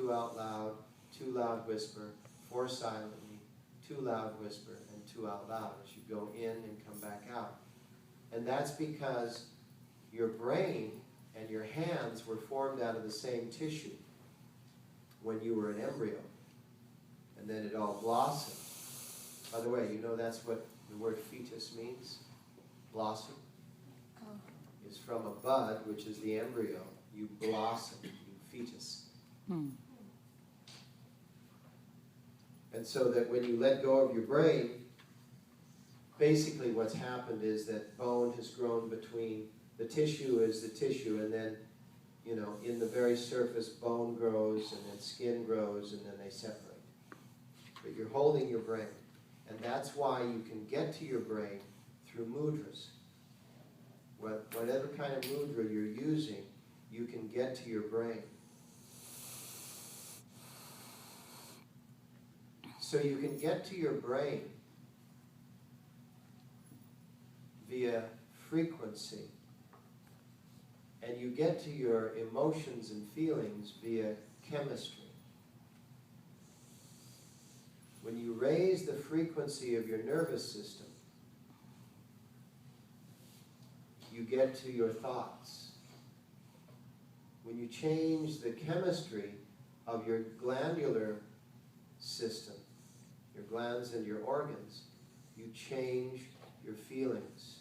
2 out loud, 2 loud whisper, 4 silently, 2 loud whisper, and 2 out loud as you go in and come back out. And that's because your brain and your hands were formed out of the same tissue when you were an embryo. And then it all blossomed. By the way, you know that's what the word fetus means? Blossom. Is from a bud, which is the embryo. You blossom, you fetus. And so that when you let go of your brain, basically what's happened is that bone has grown between, the tissue is the tissue, and then, you know, in the very surface, bone grows, and then skin grows, and then they separate. But you're holding your brain. And that's why you can get to your brain through mudras. Whatever kind of mudra you're using, you can get to your brain. So you can get to your brain via frequency. And you get to your emotions and feelings via chemistry. When you raise the frequency of your nervous system, you get to your thoughts. When you change the chemistry of your glandular system, your glands and your organs, you change your feelings.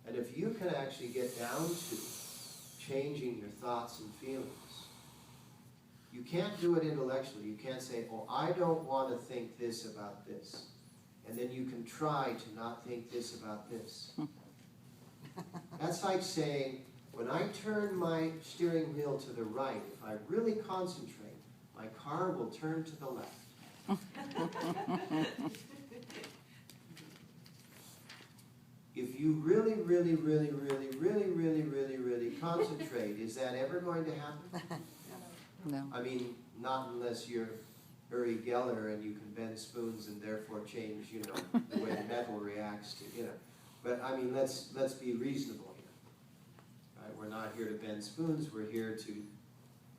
And if you can actually get down to changing your thoughts and feelings, you can't do it intellectually. You can't say, oh, I don't want to think this about this. And then you can try to not think this about this. That's like saying, when I turn my steering wheel to the right, if I really concentrate, my car will turn to the left. If you really, really, really, really, really, really, really, really concentrate, is that ever going to happen? No. I mean, not unless you're Uri Geller and you can bend spoons and therefore change, you know, the way metal reacts to, you know. But I mean, let's be reasonable here. Right? We're not here to bend spoons. We're here to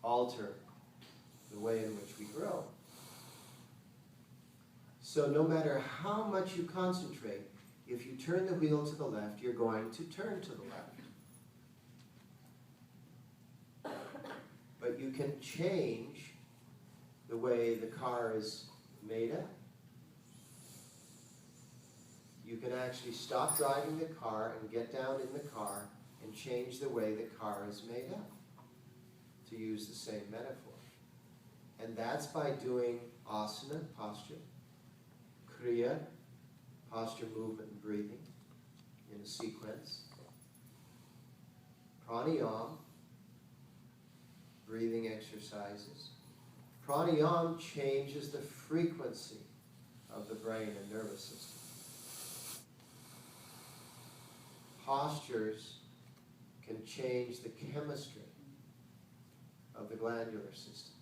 alter the way in which we grow. So no matter how much you concentrate, if you turn the wheel to the left, you're going to turn to the left. But you can change the way the car is made up. You can actually stop driving the car and get down in the car and change the way the car is made up, to use the same metaphor. And that's by doing asana, posture, kriya, posture, movement, and breathing in a sequence, pranayama, breathing exercises. Pranayama changes the frequency of the brain and nervous system. Postures can change the chemistry of the glandular system.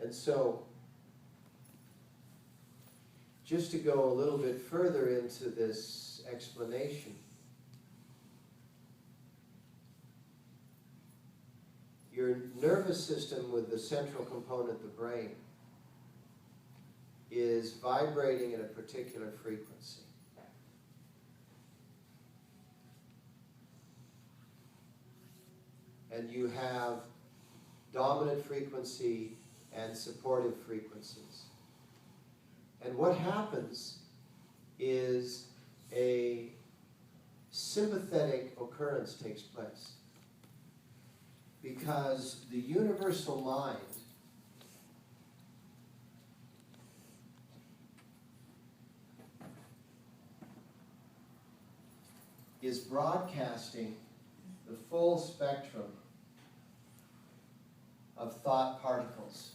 And so, just to go a little bit further into this explanation, your nervous system with the central component, the brain, is vibrating at a particular frequency. And you have dominant frequency and supportive frequencies. And what happens is a sympathetic occurrence takes place. Because the universal mind is broadcasting the full spectrum of thought particles.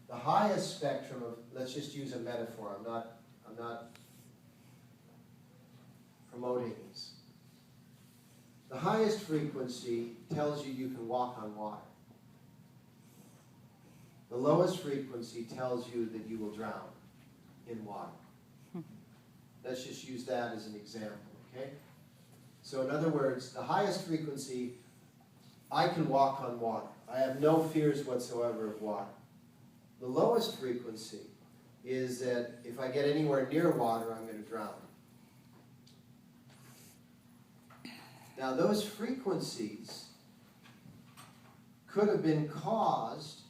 The highest spectrum of, let's just use a metaphor, I'm not promoting these. The highest frequency tells you you can walk on water. The lowest frequency tells you that you will drown in water. Let's just use that as an example, okay? So in other words, the highest frequency I can walk on water. I have no fears whatsoever of water. The lowest frequency is that if I get anywhere near water, I'm going to drown. Now those frequencies could have been caused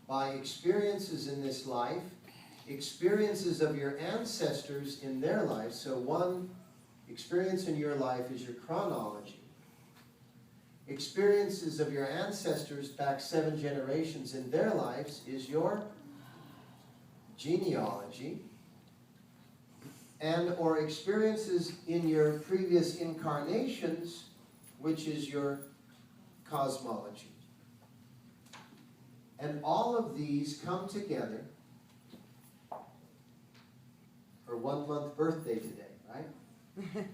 by experiences in this life, experiences of your ancestors in their life. So one experience in your life is your chronology. Experiences of your ancestors back 7 generations in their lives is your genealogy. And or experiences in your previous incarnations, which is your cosmology. And all of these come together for 1 month birthday today, right?